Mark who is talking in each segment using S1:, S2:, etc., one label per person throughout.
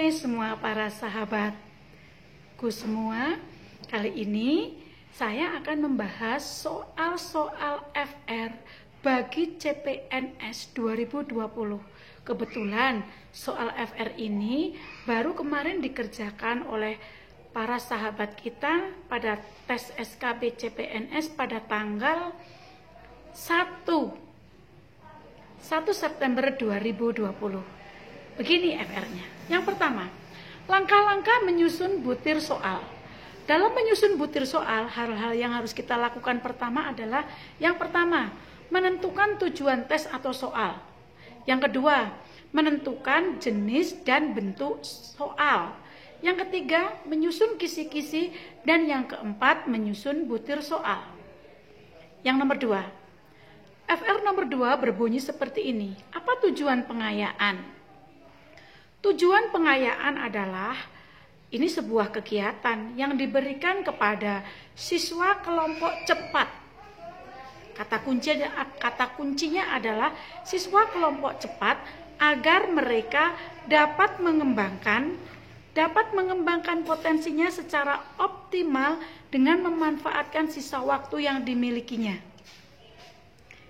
S1: Hai semua para sahabatku semua, kali ini saya akan membahas soal-soal FR bagi CPNS 2020. Kebetulan soal FR ini baru kemarin dikerjakan oleh para sahabat kita pada tes SKB CPNS pada tanggal 1 September 2020. Begini FR-nya. Yang pertama, langkah-langkah menyusun butir soal. Dalam menyusun butir soal, hal-hal yang harus kita lakukan pertama adalah yang pertama, menentukan tujuan tes atau soal. Yang kedua, menentukan jenis dan bentuk soal. Yang ketiga, menyusun kisi-kisi, dan yang keempat, menyusun butir soal. Yang nomor 2, FR nomor 2 berbunyi seperti ini. Apa tujuan pengayaan? Tujuan pengayaan adalah ini sebuah kegiatan yang diberikan kepada siswa kelompok cepat. Kata kuncinya adalah siswa kelompok cepat agar mereka dapat mengembangkan potensinya secara optimal dengan memanfaatkan sisa waktu yang dimilikinya.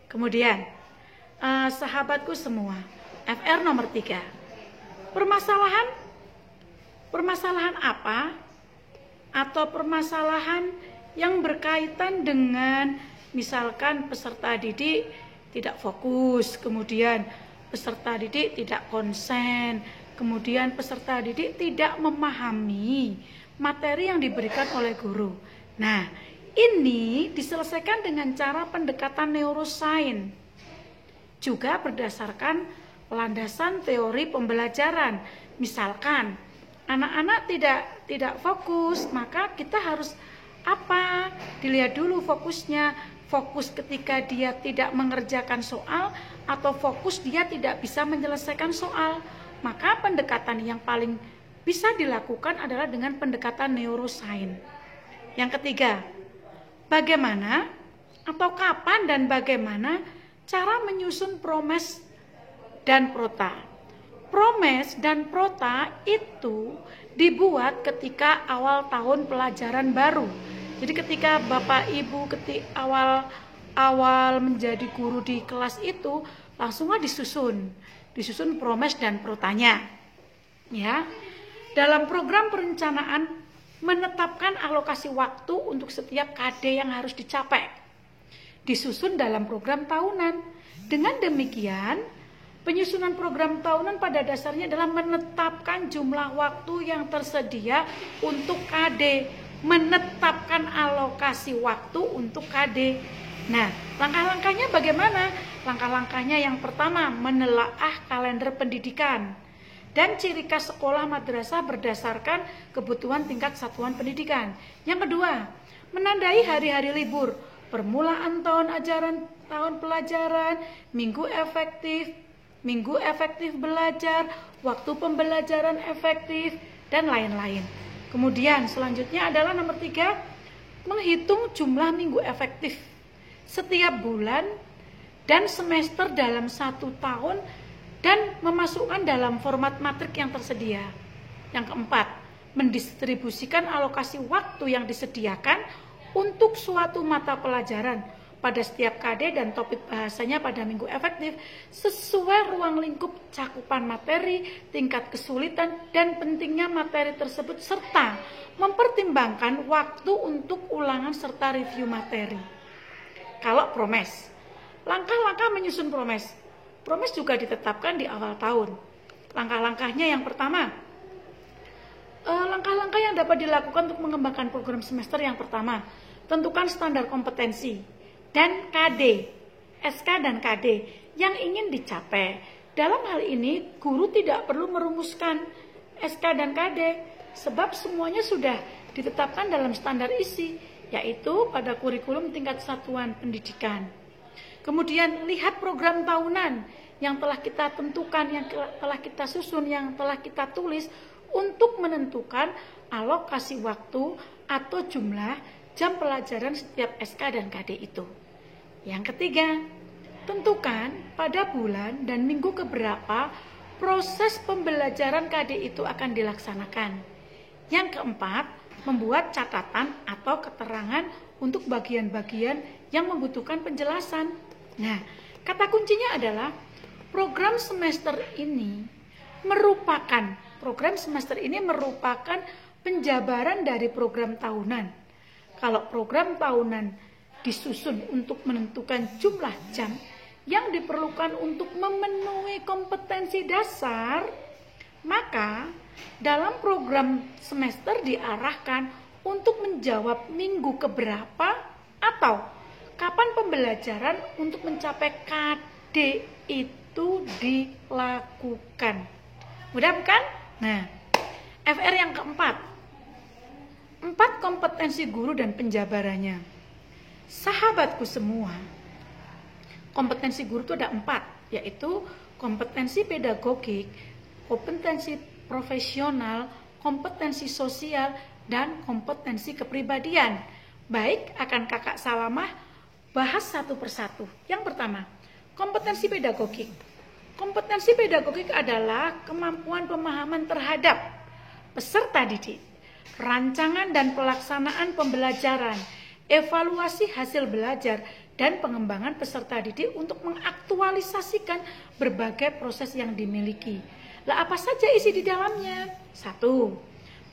S1: Kemudian, sahabatku semua, FR nomor 3. Permasalahan apa? Atau permasalahan yang berkaitan dengan misalkan peserta didik tidak fokus, kemudian peserta didik tidak konsen, kemudian peserta didik tidak memahami materi yang diberikan oleh guru. Nah, ini diselesaikan dengan cara pendekatan neuroscience, juga berdasarkan landasan teori pembelajaran. Misalkan anak-anak tidak fokus, maka kita harus apa? Dilihat dulu fokusnya. Fokus ketika dia tidak mengerjakan soal atau fokus dia tidak bisa menyelesaikan soal. Maka pendekatan yang paling bisa dilakukan adalah dengan pendekatan neuroscience. Yang ketiga, bagaimana atau kapan dan bagaimana cara menyusun promes dan prota. Promes dan prota itu dibuat ketika awal tahun pelajaran baru. Jadi ketika Bapak Ibu awal menjadi guru di kelas itu, langsunglah disusun promes dan protanya. Ya. Dalam program perencanaan menetapkan alokasi waktu untuk setiap KD yang harus dicapai. Disusun dalam program tahunan. Dengan demikian, penyusunan program tahunan pada dasarnya adalah menetapkan jumlah waktu yang tersedia untuk KD, menetapkan alokasi waktu untuk KD. Nah, langkah-langkahnya bagaimana? Langkah-langkahnya yang pertama, menelaah kalender pendidikan dan ciri khas sekolah madrasah berdasarkan kebutuhan tingkat satuan pendidikan. Yang kedua, menandai hari-hari libur, permulaan tahun ajaran, tahun pelajaran, minggu efektif belajar, waktu pembelajaran efektif, dan lain-lain. Kemudian selanjutnya adalah nomor 3, menghitung jumlah minggu efektif setiap bulan dan semester dalam 1 tahun dan memasukkan dalam format matrik yang tersedia. Yang keempat, mendistribusikan alokasi waktu yang disediakan untuk suatu mata pelajaran pada setiap KD dan topik bahasanya pada minggu efektif sesuai ruang lingkup cakupan materi, tingkat kesulitan, dan pentingnya materi tersebut serta mempertimbangkan waktu untuk ulangan serta review materi. Kalau promes, langkah-langkah menyusun promes juga ditetapkan di awal tahun. Langkah-langkahnya yang pertama, langkah-langkah yang dapat dilakukan untuk mengembangkan program semester yang pertama, tentukan standar kompetensi dan KD, SK dan KD yang ingin dicapai. Dalam hal ini, guru tidak perlu merumuskan SK dan KD, sebab semuanya sudah ditetapkan dalam standar isi, yaitu pada kurikulum tingkat satuan pendidikan. Kemudian, lihat program tahunan yang telah kita tentukan, yang telah kita susun, yang telah kita tulis untuk menentukan alokasi waktu atau jumlah jam pelajaran setiap SK dan KD itu. Yang ketiga, tentukan pada bulan dan minggu keberapa proses pembelajaran KD itu akan dilaksanakan. Yang keempat, membuat catatan atau keterangan untuk bagian-bagian yang membutuhkan penjelasan. Nah, kata kuncinya adalah program semester ini merupakan penjabaran dari program tahunan. Kalau program tahunan disusun untuk menentukan jumlah jam yang diperlukan untuk memenuhi kompetensi dasar, maka dalam program semester diarahkan untuk menjawab minggu keberapa atau kapan pembelajaran untuk mencapai KD itu dilakukan. Mudah bukan? Nah, FR yang keempat, 4 kompetensi guru dan penjabarannya. Sahabatku semua, kompetensi guru itu ada 4, yaitu kompetensi pedagogik, kompetensi profesional, kompetensi sosial, dan kompetensi kepribadian. Baik, akan kakak Salamah bahas satu persatu. Yang pertama, kompetensi pedagogik. Kompetensi pedagogik adalah kemampuan pemahaman terhadap peserta didik, rancangan dan pelaksanaan pembelajaran, evaluasi hasil belajar, dan pengembangan peserta didik untuk mengaktualisasikan berbagai proses yang dimiliki. Lah, apa saja isi di dalamnya? 1.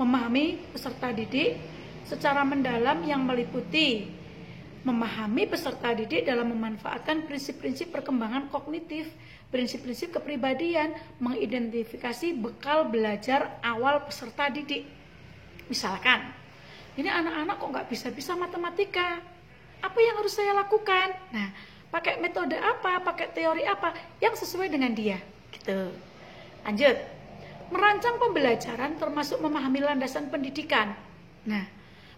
S1: Memahami peserta didik secara mendalam yang meliputi memahami peserta didik dalam memanfaatkan prinsip-prinsip perkembangan kognitif, prinsip-prinsip kepribadian, mengidentifikasi bekal belajar awal peserta didik. Misalkan, ini anak-anak kok nggak bisa-bisa matematika. Apa yang harus saya lakukan? Nah, pakai metode apa, pakai teori apa yang sesuai dengan dia. Gitu. Lanjut. Merancang pembelajaran termasuk memahami landasan pendidikan. Nah,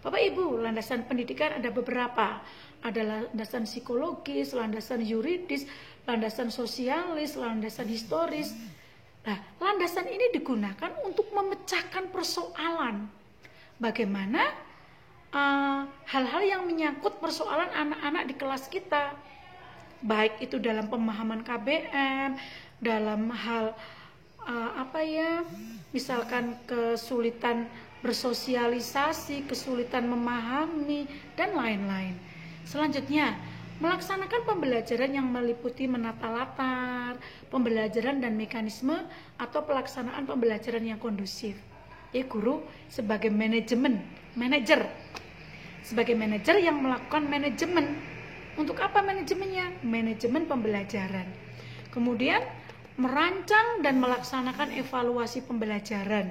S1: Bapak Ibu, landasan pendidikan ada beberapa. Ada landasan psikologis, landasan yuridis, landasan sosialis, landasan historis. Nah, landasan ini digunakan untuk memecahkan persoalan. Bagaimana hal-hal yang menyangkut persoalan anak-anak di kelas kita, baik itu dalam pemahaman KBM, dalam hal misalkan kesulitan bersosialisasi, kesulitan memahami, dan lain-lain. Selanjutnya, melaksanakan pembelajaran yang meliputi menata latar, pembelajaran dan mekanisme atau pelaksanaan pembelajaran yang kondusif. Guru sebagai manajer yang melakukan manajemen. Untuk apa manajemennya? Manajemen pembelajaran. Kemudian merancang dan melaksanakan evaluasi pembelajaran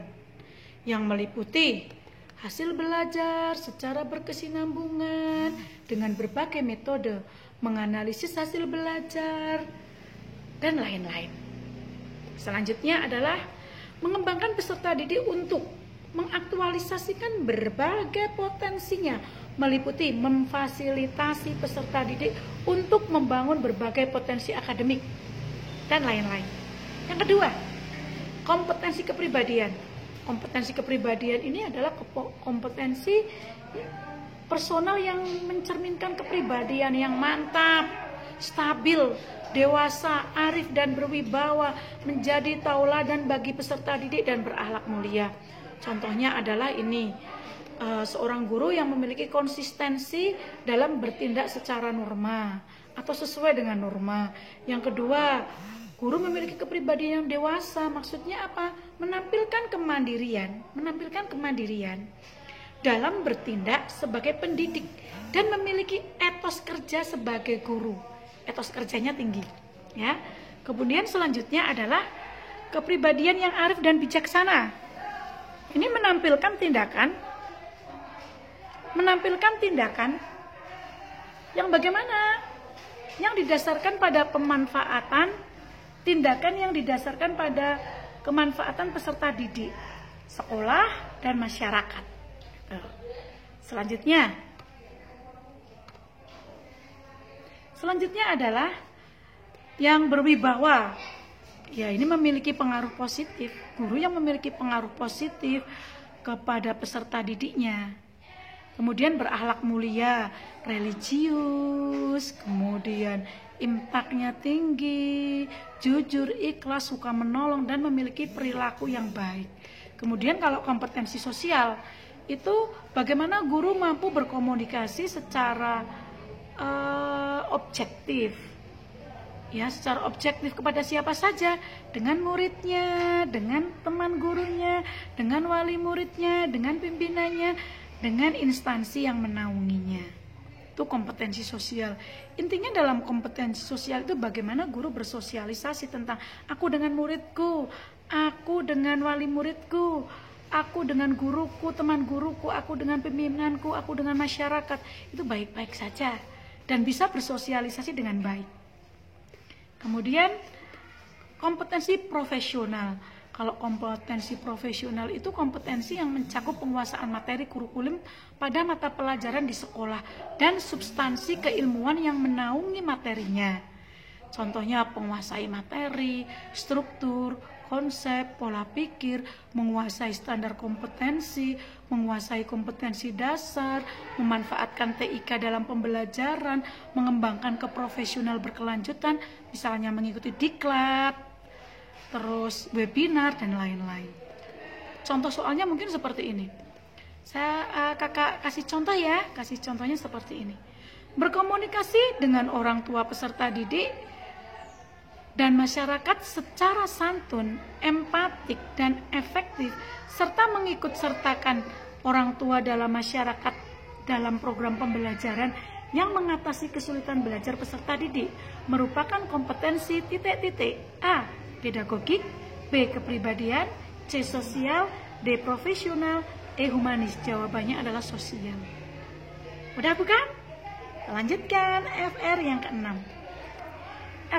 S1: yang meliputi hasil belajar secara berkesinambungan dengan berbagai metode, menganalisis hasil belajar, dan lain-lain. Selanjutnya adalah mengembangkan peserta didik untuk mengaktualisasikan berbagai potensinya, meliputi memfasilitasi peserta didik untuk membangun berbagai potensi akademik, dan lain-lain. Yang kedua, kompetensi kepribadian. Kompetensi kepribadian ini adalah kompetensi personal yang mencerminkan kepribadian yang mantap, stabil, dewasa, arif dan berwibawa, menjadi tauladan bagi peserta didik dan berakhlak mulia. Contohnya adalah ini, seorang guru yang memiliki konsistensi dalam bertindak secara norma atau sesuai dengan norma. Yang kedua, guru memiliki kepribadian yang dewasa. Maksudnya apa? Menampilkan kemandirian dalam bertindak sebagai pendidik dan memiliki etos kerja sebagai guru. Etos kerjanya tinggi, ya. Kemudian selanjutnya adalah kepribadian yang arif dan bijaksana. Ini menampilkan tindakan yang bagaimana? Yang didasarkan pada pemanfaatan, tindakan yang didasarkan pada kemanfaatan peserta didik, sekolah, dan masyarakat. Selanjutnya adalah yang berwibawa. Ya, ini memiliki pengaruh positif. Guru yang memiliki pengaruh positif kepada peserta didiknya. Kemudian berakhlak mulia, religius, kemudian impaknya tinggi, jujur, ikhlas, suka menolong, dan memiliki perilaku yang baik. Kemudian kalau kompetensi sosial itu bagaimana guru mampu berkomunikasi secara objektif, ya, secara objektif kepada siapa saja, dengan muridnya, dengan teman gurunya, dengan wali muridnya, dengan pimpinannya, dengan instansi yang menaunginya. Itu kompetensi sosial. Intinya dalam kompetensi sosial itu bagaimana guru bersosialisasi tentang aku dengan muridku, aku dengan wali muridku, aku dengan guruku, teman guruku, aku dengan pimpinanku, aku dengan masyarakat. Itu baik-baik saja dan bisa bersosialisasi dengan baik. Kemudian kompetensi profesional. Kalau kompetensi profesional itu kompetensi yang mencakup penguasaan materi kurikulum pada mata pelajaran di sekolah dan substansi keilmuan yang menaungi materinya. Contohnya penguasai materi, struktur, konsep, pola pikir, menguasai standar kompetensi, menguasai kompetensi dasar, memanfaatkan TIK dalam pembelajaran, mengembangkan keprofesional berkelanjutan, misalnya mengikuti diklat, terus webinar, dan lain-lain. Contoh soalnya mungkin seperti ini. Saya kakak kasih contoh ya, kasih contohnya seperti ini. Berkomunikasi dengan orang tua peserta didik dan masyarakat secara santun, empatik, dan efektif, serta mengikut sertakan orang tua dalam masyarakat dalam program pembelajaran yang mengatasi kesulitan belajar peserta didik merupakan kompetensi A. Pedagogik, B. Kepribadian, C. Sosial, D. Profesional, E. Humanis. Jawabannya adalah sosial. Udah bukan? Lanjutkan FR yang ke-6.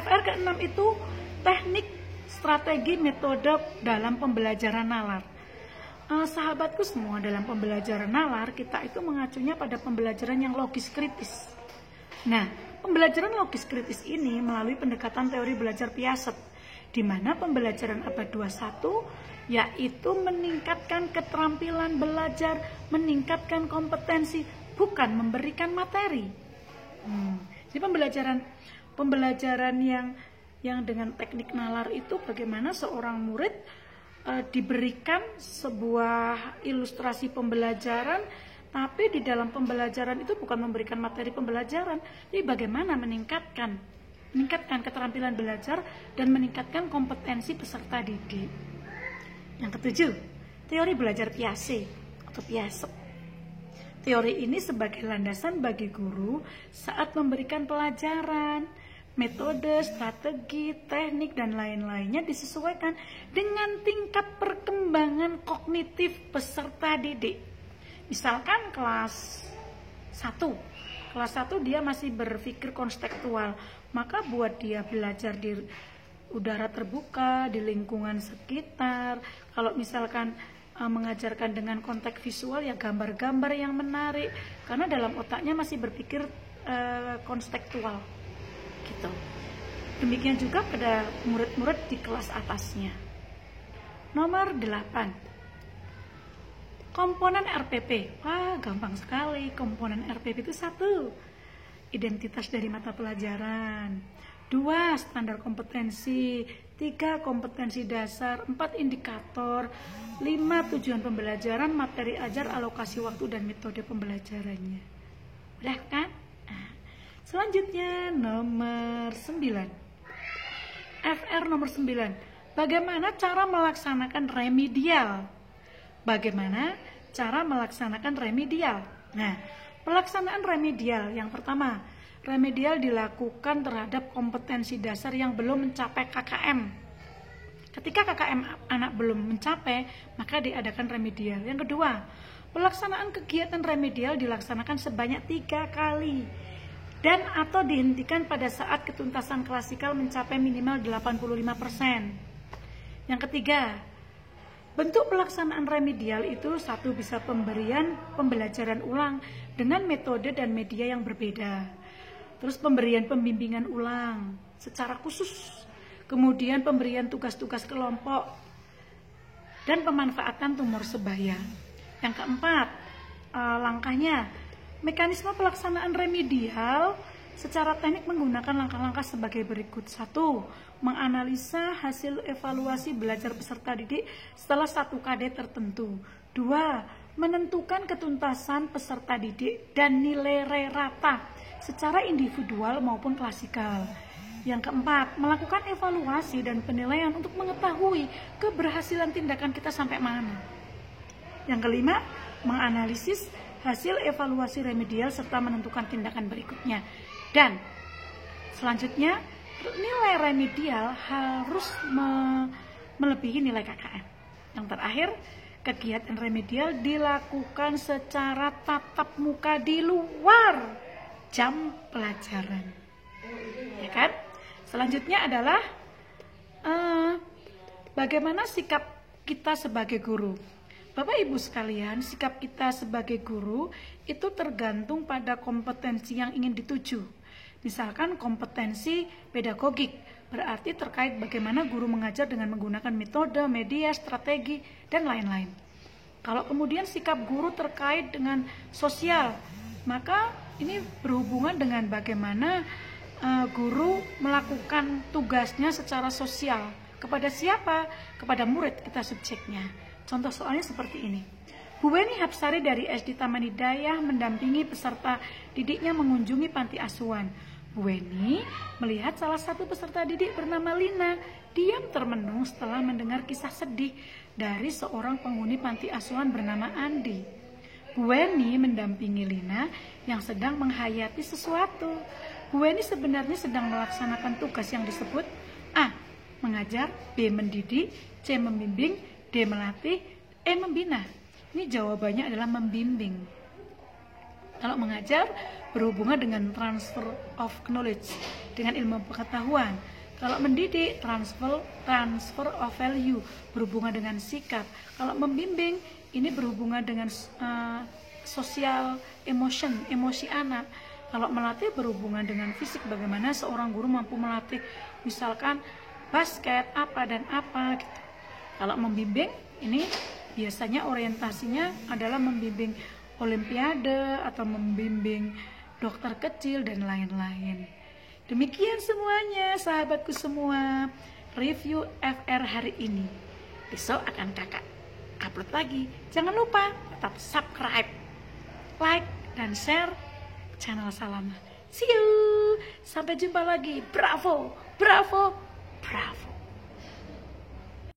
S1: FR ke-6 itu teknik, strategi, metode dalam pembelajaran nalar. Sahabatku semua, dalam pembelajaran nalar kita itu mengacunya pada pembelajaran yang logis kritis. Nah, pembelajaran logis kritis ini melalui pendekatan teori belajar Piaget, di mana pembelajaran abad 21 yaitu meningkatkan keterampilan belajar, meningkatkan kompetensi, bukan memberikan materi. Jadi pembelajaran yang dengan teknik nalar itu bagaimana seorang murid diberikan sebuah ilustrasi pembelajaran, tapi di dalam pembelajaran itu bukan memberikan materi pembelajaran, jadi bagaimana meningkatkan keterampilan belajar dan meningkatkan kompetensi peserta didik. Yang ketujuh, teori belajar Piaget atau Piaget. Teori ini sebagai landasan bagi guru saat memberikan pelajaran. Metode, strategi, teknik, dan lain-lainnya disesuaikan dengan tingkat perkembangan kognitif peserta didik. Misalkan kelas 1 dia masih berpikir konstekstual, maka buat dia belajar di udara terbuka, di lingkungan sekitar. Kalau misalkan mengajarkan dengan konteks visual, ya gambar-gambar yang menarik, karena dalam otaknya masih berpikir konstekstual gitu. Demikian juga pada murid-murid di kelas atasnya. Nomor 8, komponen RPP. Wah, gampang sekali. Komponen RPP itu 1, identitas dari mata pelajaran, 2, standar kompetensi, 3, kompetensi dasar, 4, indikator, 5, tujuan pembelajaran, materi ajar, alokasi waktu, dan metode pembelajarannya. Udah kan? Nah, selanjutnya nomor 9. FR nomor 9. Bagaimana cara melaksanakan remedial? Bagaimana cara melaksanakan remedial? Nah, pelaksanaan remedial yang pertama, remedial dilakukan terhadap kompetensi dasar yang belum mencapai KKM. Ketika KKM anak belum mencapai, maka diadakan remedial. Yang kedua, pelaksanaan kegiatan remedial dilaksanakan sebanyak 3 kali dan atau dihentikan pada saat ketuntasan klasikal mencapai minimal 85%. Yang ketiga, bentuk pelaksanaan remedial itu 1, bisa pemberian pembelajaran ulang dengan metode dan media yang berbeda. Terus pemberian pembimbingan ulang secara khusus. Kemudian pemberian tugas-tugas kelompok dan pemanfaatan tumor sebaya. Yang keempat, langkahnya, mekanisme pelaksanaan remedial Secara teknik menggunakan langkah-langkah sebagai berikut. 1. Menganalisa hasil evaluasi belajar peserta didik setelah 1 KD tertentu. 2. Menentukan ketuntasan peserta didik dan nilai rata secara individual maupun klasikal. Yang keempat, melakukan evaluasi dan penilaian untuk mengetahui keberhasilan tindakan kita sampai mana. Yang kelima, menganalisis hasil evaluasi remedial serta menentukan tindakan berikutnya. Dan selanjutnya, nilai remedial harus melebihi nilai KKM. Yang terakhir, kegiatan remedial dilakukan secara tatap muka di luar jam pelajaran. Ya kan? Selanjutnya adalah bagaimana sikap kita sebagai guru. Bapak Ibu sekalian, sikap kita sebagai guru itu tergantung pada kompetensi yang ingin dituju. Misalkan kompetensi pedagogik, berarti terkait bagaimana guru mengajar dengan menggunakan metode, media, strategi, dan lain-lain. Kalau kemudian sikap guru terkait dengan sosial, maka ini berhubungan dengan bagaimana guru melakukan tugasnya secara sosial. Kepada siapa? Kepada murid, kita subjeknya. Contoh soalnya seperti ini. Bu Weni Hapsari dari SD Taman Hidayah mendampingi peserta didiknya mengunjungi panti asuhan. Bu Weni melihat salah satu peserta didik bernama Lina diam termenung setelah mendengar kisah sedih dari seorang penghuni panti asuhan bernama Andi. Bu Weni mendampingi Lina yang sedang menghayati sesuatu. Bu Weni sebenarnya sedang melaksanakan tugas yang disebut A. Mengajar, B. Mendidik, C. Membimbing, D. Melatih, E. Membina. Ini jawabannya adalah membimbing. Kalau mengajar berhubungan dengan transfer of knowledge, dengan ilmu pengetahuan. Kalau mendidik, transfer of value, berhubungan dengan sikap. Kalau membimbing, ini berhubungan dengan social emotion, emosi anak. Kalau melatih berhubungan dengan fisik, bagaimana seorang guru mampu melatih misalkan basket, apa dan apa gitu. Kalau membimbing, ini biasanya orientasinya adalah membimbing olimpiade atau membimbing dokter kecil dan lain-lain. Demikian semuanya sahabatku semua, review FR hari ini. Besok akan kakak upload lagi. Jangan lupa tetap subscribe, like, dan share channel Salama. See you. Sampai jumpa lagi. Bravo, bravo, bravo.